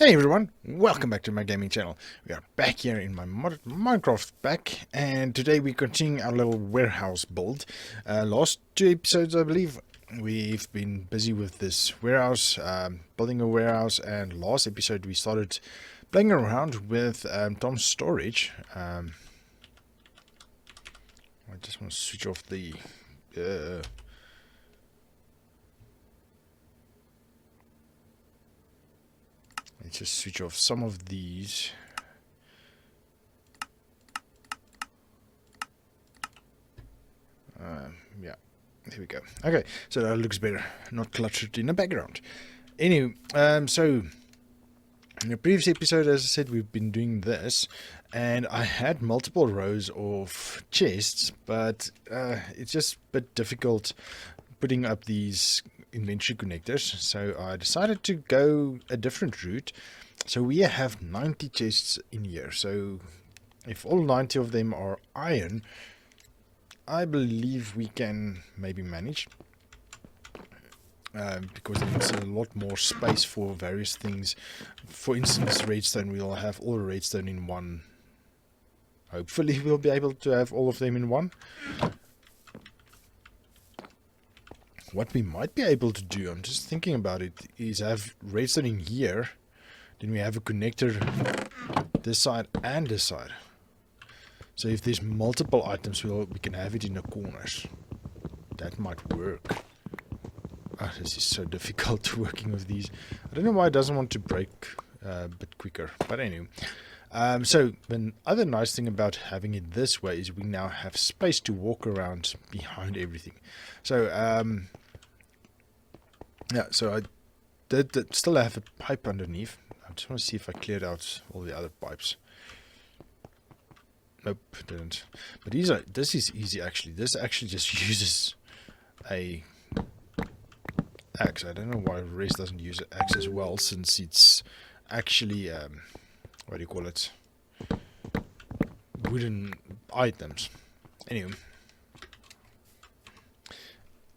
Hey everyone, welcome back to my gaming channel. We are back here in my Minecraft pack, and today we continue our little warehouse build. Last two episodes, I believe, we've been busy with this warehouse, building a warehouse, and last episode we started playing around with Tom's storage. I just want to switch off the... Let's just switch off some of these. Yeah, there we go. Okay, so that looks better, not cluttered in the background. Anyway, so in the previous episode, as I said, we've been doing this, and I had multiple rows of chests, but it's just a bit difficult putting up these inventory connectors, so I decided to go a different route. So we have 90 chests in here, so if all 90 of them are iron, I believe we can maybe manage, because there's a lot more space for various things. For instance, redstone, we'll have all the redstone in one. Hopefully we'll be able to have all of them in one. What we might be able to do, I'm just thinking about it, is have redstone in here, then we have a connector this side and this side. So if there's multiple items, we can have it in the corners. That might work. Oh, this is so difficult working with these. I don't know why it doesn't want to break a bit quicker, but anyway. So the other nice thing about having it this way is we now have space to walk around behind everything. So yeah, so I did still have a pipe underneath. I just want to see if I cleared out all the other pipes. Nope, didn't. But this is easy actually. This actually just uses a axe. I don't know why Rest doesn't use an axe as well, since it's actually what do you call it? Wooden items. Anyway.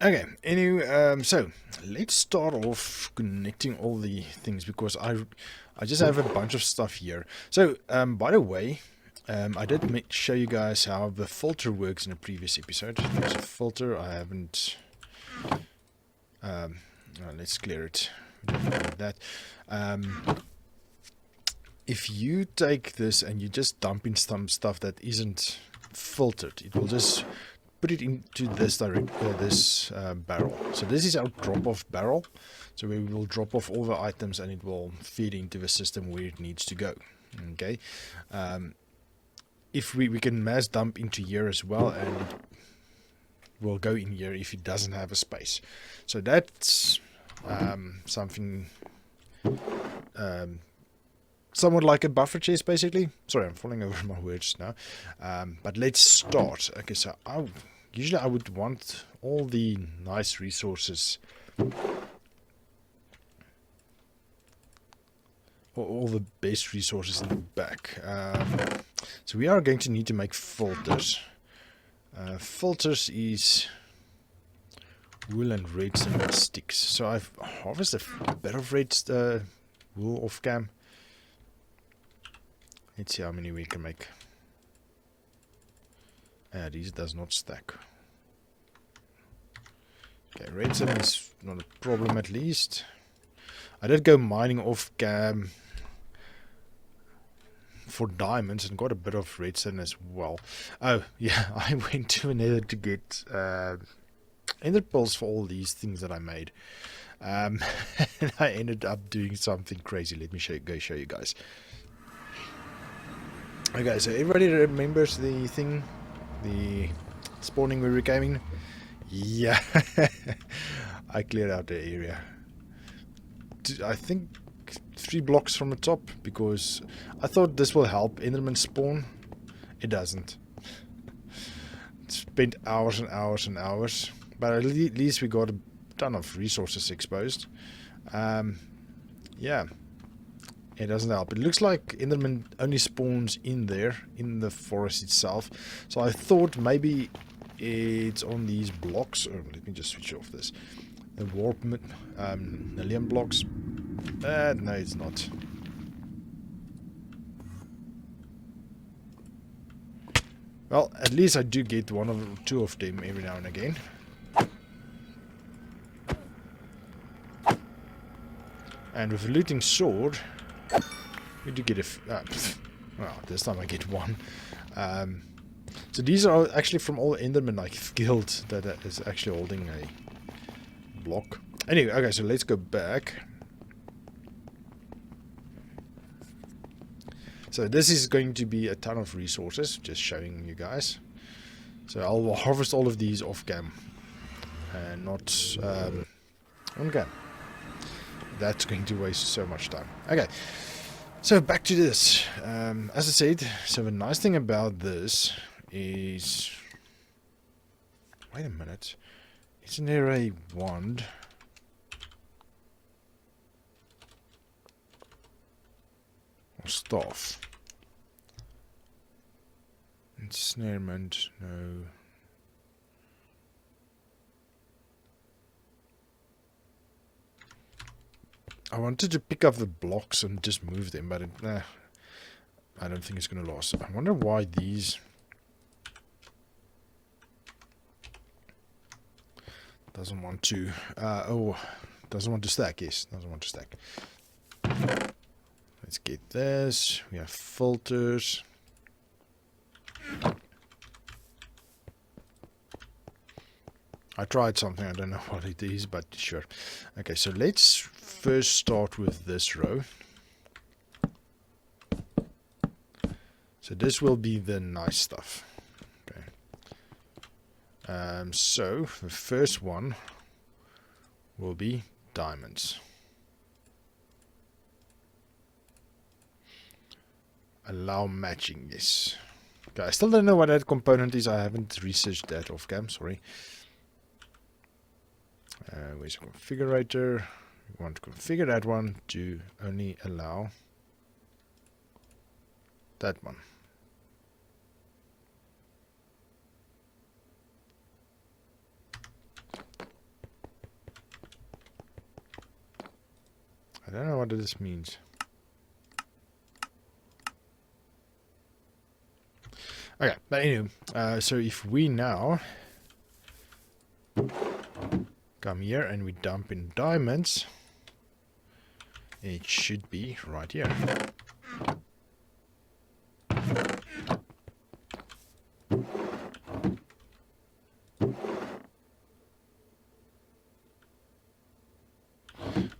Okay, anyway, so let's start off connecting all the things, because I just have a bunch of stuff here. So, by the way, I did show you guys how the filter works in a previous episode. There's a filter, I haven't... let's clear it. Like that. If you take this and you just dump in some stuff that isn't filtered, it will just put it into this barrel. So this is our drop-off barrel. So we will drop off all the items and it will feed into the system where it needs to go. Okay. If we can mass dump into here as well, and it will go in here if it doesn't have a space. So that's something somewhat like a buffer chest, basically. Sorry, I'm falling over my words now. But let's start. Okay, so usually I would want all the nice resources, all the best resources in the back. So we are going to need to make filters. Filters is wool and redstone and sticks. So I've harvested a bit of wool off cam. Let's see how many we can make. These does not stack. Okay, redstone is not a problem at least. I did go mining off cam for diamonds and got a bit of redstone as well. Oh yeah, I went to another to get ender pearls for all these things that I made. And I ended up doing something crazy. Let me go show you guys. Okay, so everybody remembers the thing, the spawning we were gaming? Yeah, I cleared out the area. I think 3 blocks from the top, because I thought this will help Enderman spawn. It doesn't. Spent hours and hours and hours, but at least we got a ton of resources exposed. Yeah. It doesn't help. It looks like Enderman only spawns in there, in the forest itself. So I thought maybe it's on these blocks. Oh, let me just switch off this. The warp million blocks. No, it's not. Well, at least I do get one or two of them every now and again. And with a looting sword, we do get well, this time I get one. So these are actually from all Endermen I killed that is actually holding a block. Anyway, okay, so let's go back. So this is going to be a ton of resources, just showing you guys. So I'll harvest all of these off cam and not on cam. That's going to waste so much time. Okay, so back to this. As I said, so the nice thing about this is... Wait a minute. Isn't there a wand? Or staff? Ensnarement, no. I wanted to pick up the blocks and just move them, but I don't think it's going to last. I wonder why these... Doesn't want to... doesn't want to stack, yes. Doesn't want to stack. Let's get this. We have filters. I tried something, I don't know what it is, but sure. Okay, so let's first start with this row. So this will be the nice stuff. Okay. So the first one will be diamonds. Allow matching, yes. Okay, I still don't know what that component is. I haven't researched that off cam, sorry. Where's the configurator? We want to configure that one to only allow that one. I don't know what this means. Okay, but anyway, so if we now come here and we dump in diamonds, it should be right here.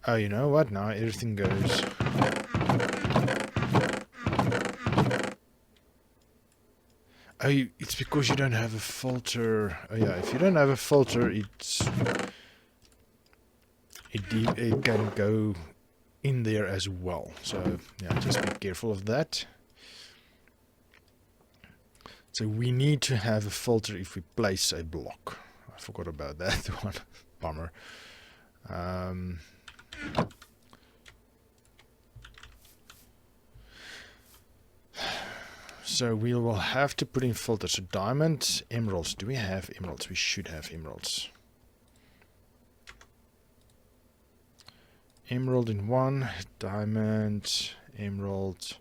Oh, you know what? Now everything goes. Oh, it's because you don't have a filter. Oh yeah, if you don't have a filter, it can go in there as well. So yeah, just be careful of that. So we need to have a filter if we place a block. I forgot about that one. Bummer. So we will have to put in filters. So diamond, emeralds. Do we have emeralds? We should have emeralds. Emerald in one, diamond, emerald.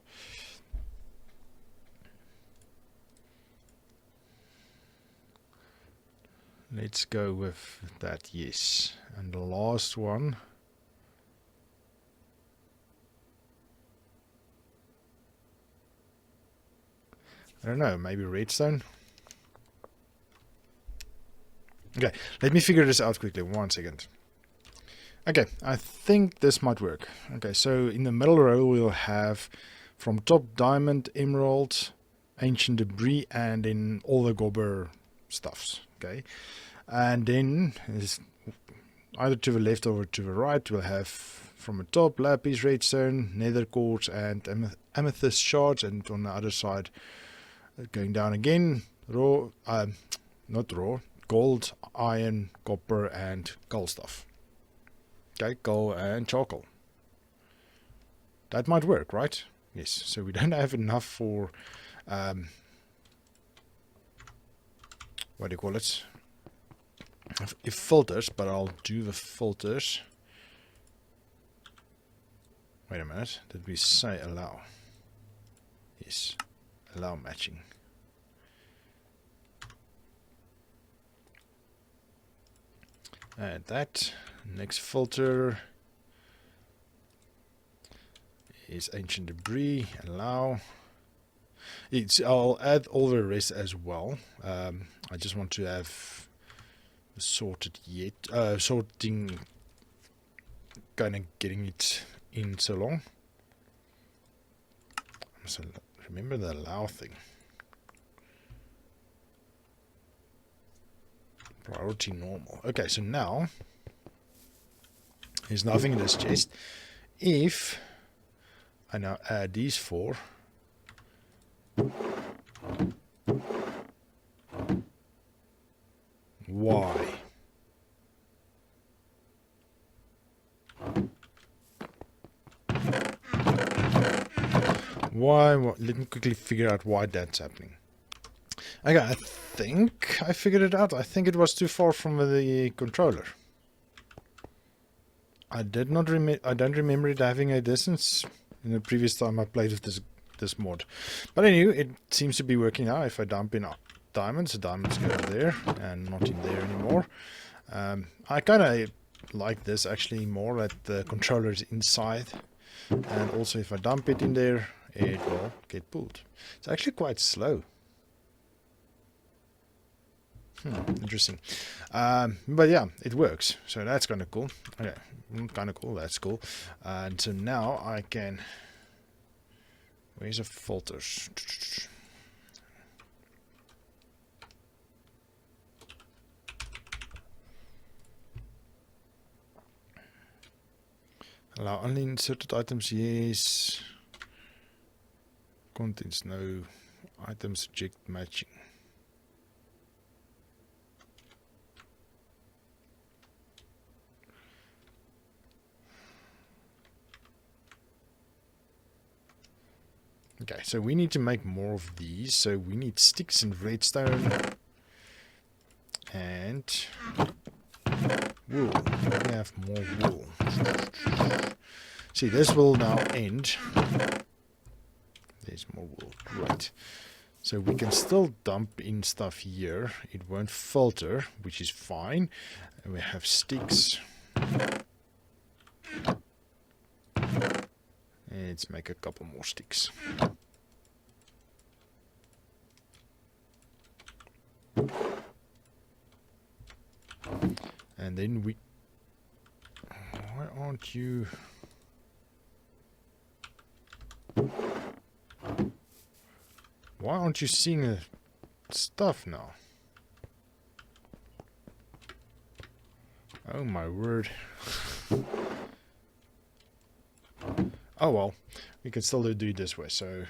Let's go with that, yes. And the last one. I don't know, maybe redstone? Okay, let me figure this out quickly, 1 second. Okay, I think this might work. Okay, so in the middle row we'll have from top diamond, emerald, ancient debris, and then all the gobber stuffs. Okay, and then either to the left or to the right we'll have from the top lapis, redstone, nether quartz, and amethyst shards, and on the other side going down again, not raw, gold, iron, copper, and coal stuff. Okay, coal and charcoal. That might work, right? Yes, so we don't have enough for, what do you call it? If filters, but I'll do the filters. Wait a minute, did we say allow? Yes, allow matching. Add that. Next filter is ancient debris. Allow. I'll add all the rest as well. I just want to have sorted yet. Sorting, kind of getting it in so long. So remember the allow thing. Priority normal. Okay, so now there's nothing in this chest. If I now add these 4, why? Why? Let me quickly figure out why that's happening. Okay, I think I figured it out. I think it was too far from the controller. I don't remember it having a distance in the previous time I played with this mod. But anyway, it seems to be working now. If I dump in diamonds, the diamonds go there and not in there anymore. I kind of like this actually more, that the controller is inside. And also if I dump it in there, it will get pulled. It's actually quite slow. Interesting. But yeah, it works. So that's kind of cool. Okay, kind of cool. That's cool. And so now I can... Where's the filters? Allow only inserted items, yes. Contents, no. Items reject matching. Okay, so we need to make more of these. So we need sticks and redstone. And wool. We have more wool. See, this will now end. There's more wool. Right. So we can still dump in stuff here. It won't filter, which is fine. And we have sticks. Let's make a couple more sticks. And then we... Why aren't you... Why aren't you seeing the stuff now? Oh my word. Oh well, we can still do it this way. So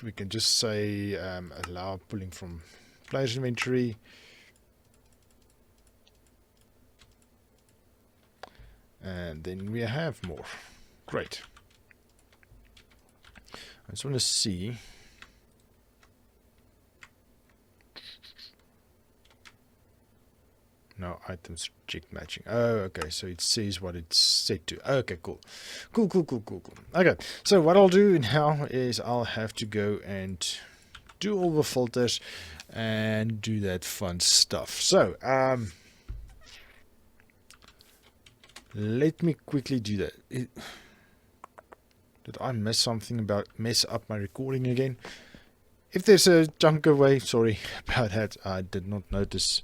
we can just say allow pulling from player's inventory. And then we have more. Great. I just want to see. No items reject matching. Oh, okay. So it says what it's set to. Okay, cool. Cool. Okay. So what I'll do now is I'll have to go and do all the filters and do that fun stuff. So, let me quickly do that. Did I mess something mess up my recording again? If there's a chunk away, sorry about that. I did not notice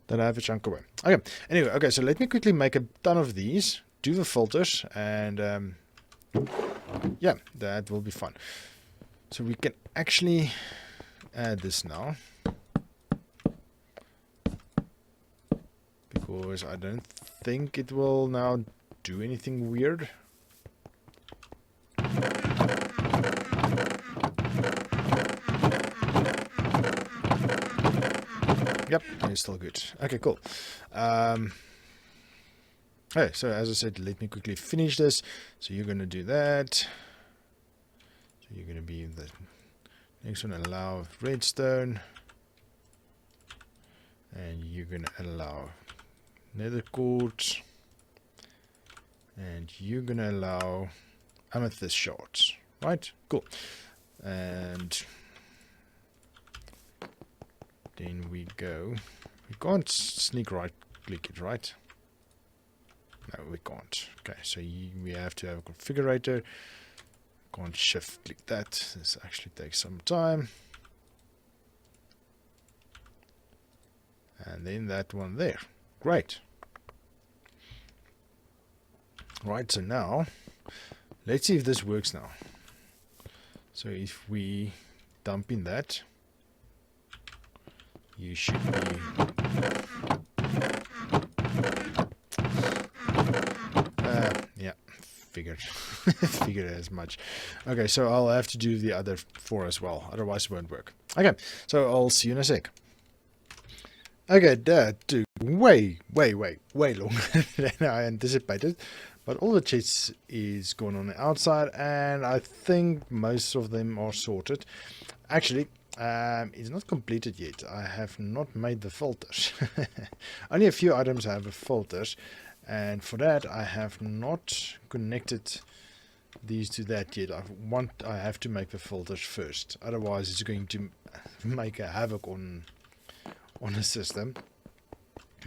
that I have a chunk away. Okay. Anyway, okay. So let me quickly make a ton of these. Do the filters, and yeah, that will be fun. So we can actually add this now, because I don't think it will now do anything weird. Yep, it's still good. Okay, cool. Okay, so as I said, let me quickly finish this. So you're going to do that. So you're going to be the next one, allow redstone. And you're going to allow nether quartz. And you're going to allow amethyst shards. Right? Cool. And then we go We can't sneak right click it, right? No, we can't. Okay, so we have to have a configurator. Can't shift click that. This actually takes some time. And then that one there. Great. Right, so now let's see if this works now. So if we dump in that, you should be yeah, figured figured as much. Okay, so I'll have to do the other 4 as well, otherwise it won't work. Okay, so I'll see you in a sec. Okay, that took way longer than I anticipated, but all the chests is going on the outside, and I think most of them are sorted. Actually, it's not completed yet. I have not made the filters. Only a few items have filters, and for that I have not connected these to that yet. I have to make the filters first, otherwise it's going to make a havoc on the system.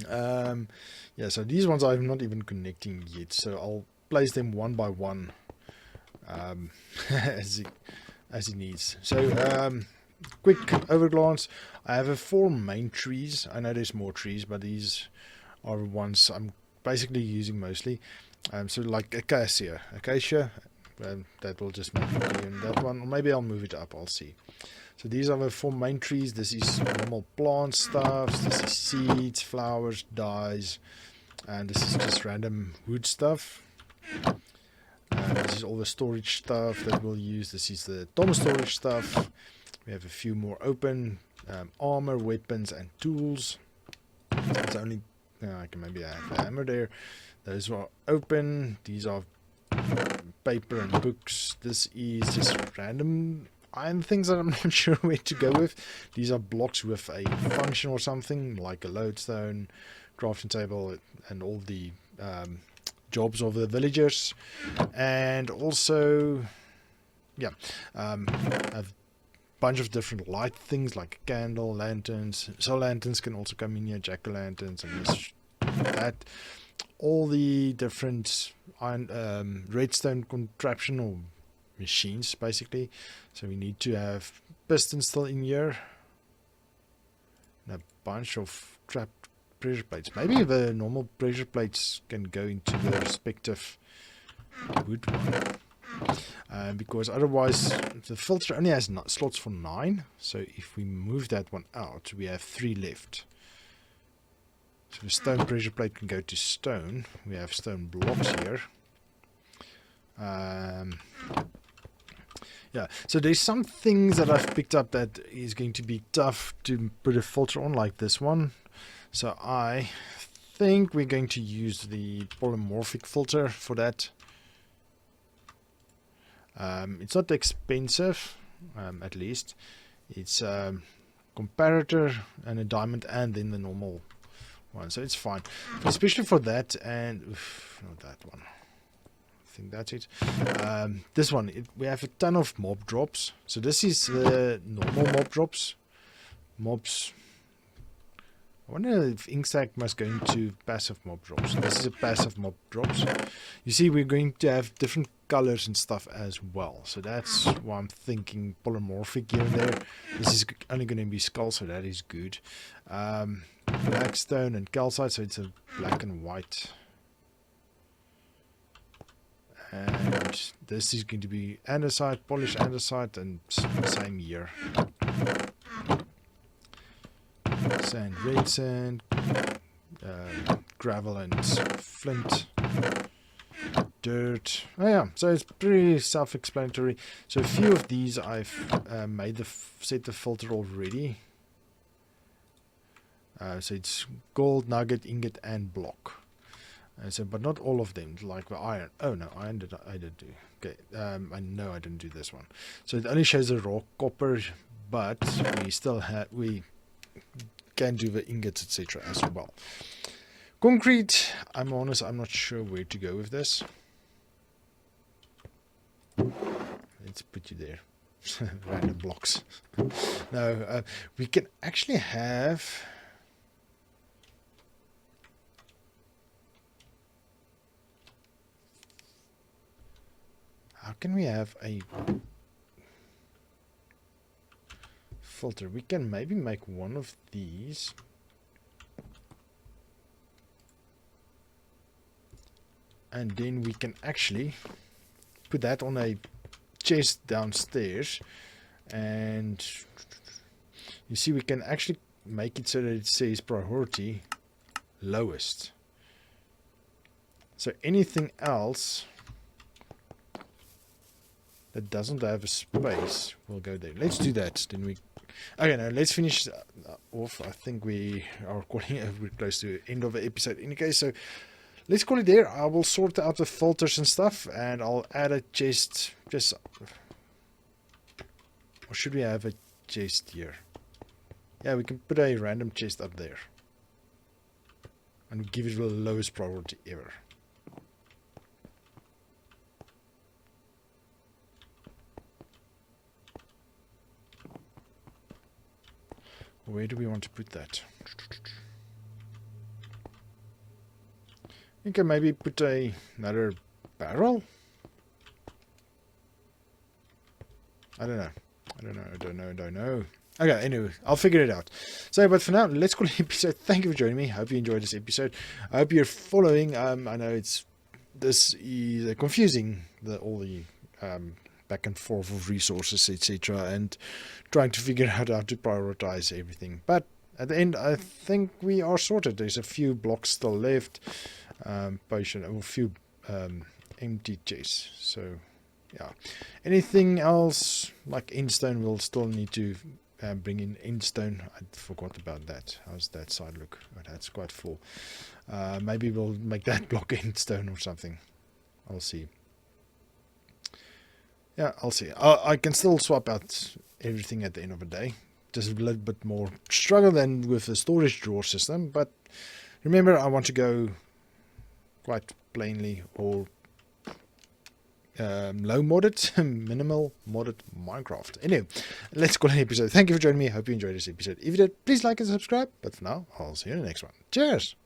Yeah, so these ones I'm not even connecting yet, so I'll place them one by one as it needs. So quick overglance. I have 4 main trees. I know there's more trees, but these are ones I'm basically using mostly. So like acacia, that will just make it in that one, or maybe I'll move it up, I'll see. So these are the 4 main trees. This is normal plant stuff, this is seeds, flowers, dyes, and this is just random wood stuff. This is all the storage stuff that we'll use. This is the Tom storage stuff. We have a few more open, armor, weapons, and tools. It's only, I can maybe have a hammer there. Those are open. These are paper and books. This is just random iron things that I'm not sure where to go with. These are blocks with a function or something, like a lodestone, crafting table, and all the jobs of the villagers. And also, yeah, a bunch of different light things like candle, lanterns. So lanterns can also come in here, jack-o'-lanterns, and this, that. All the different iron, redstone contraption or machines, basically. So we need to have pistons still in here, and a bunch of trapped pressure plates. Maybe the normal pressure plates can go into the respective wood one, because otherwise the filter only has slots for 9. So if we move that one out, we have 3 left. So the stone pressure plate can go to stone. We have stone blocks here. Yeah, so there's some things that I've picked up that is going to be tough to put a filter on, like this one. So I think we're going to use the polymorphic filter for that. It's not expensive, at least. It's a comparator and a diamond, and then the normal one, so it's fine, especially for that. And not that one, I think that's it. This one, we have a ton of mob drops. So this is the normal mob drops. Mobs, I wonder if Inksack must go into passive mob drops. This is a passive mob drops. You see, we're going to have different colors and stuff as well. So that's why I'm thinking polymorphic here and there. This is only going to be skull, so that is good. Blackstone and calcite, so it's a black and white. And this is going to be andesite, polished andesite, and same here. Sand, red sand, gravel and flint, dirt. Oh yeah, so it's pretty self-explanatory. So a few of these I've set the filter already. So it's gold, nugget, ingot, and block. So, but not all of them, like the iron. Oh no, iron I did do. Okay, I know I didn't do this one. So it only shows the raw copper, but we still we can do the ingots, etc. as well. Concrete, I'm honest, I'm not sure where to go with this. Let's put you there. Random blocks. No, we can actually have how can we have a filter? We can maybe make one of these. And then we can actually put that on a chest downstairs. And you see, we can actually make it so that it says priority lowest. So anything else that doesn't have a space will go there. Let's do that. Then we... Okay, now let's finish off. I think we are we're close to the end of the episode. In any case, so let's call it there. I will sort out the filters and stuff, and I'll add a chest. Just, or should we have a chest here? Yeah, we can put a random chest up there, and give it the lowest priority ever. Where do we want to put that? You can maybe put another barrel. I don't know. Okay, anyway, I'll figure it out. So, but for now, let's call it an episode. Thank you for joining me. Hope you enjoyed this episode. I hope you're following. I know this is confusing, all the back and forth of resources, etc., and trying to figure out how to prioritize everything. But at the end, I think we are sorted. There's a few blocks still left, potion, a few empty chests. So, yeah. Anything else like endstone, we'll still need to bring in endstone. I forgot about that. How's that side look? Oh, that's quite full. Maybe we'll make that block endstone or something. I'll see. Yeah, I'll see. I can still swap out everything at the end of the day. Just a little bit more struggle than with the storage drawer system. But remember, I want to go quite plainly or low modded, minimal modded Minecraft. Anyway, let's call it an episode. Thank you for joining me. I hope you enjoyed this episode. If you did, please like and subscribe. But for now, I'll see you in the next one. Cheers!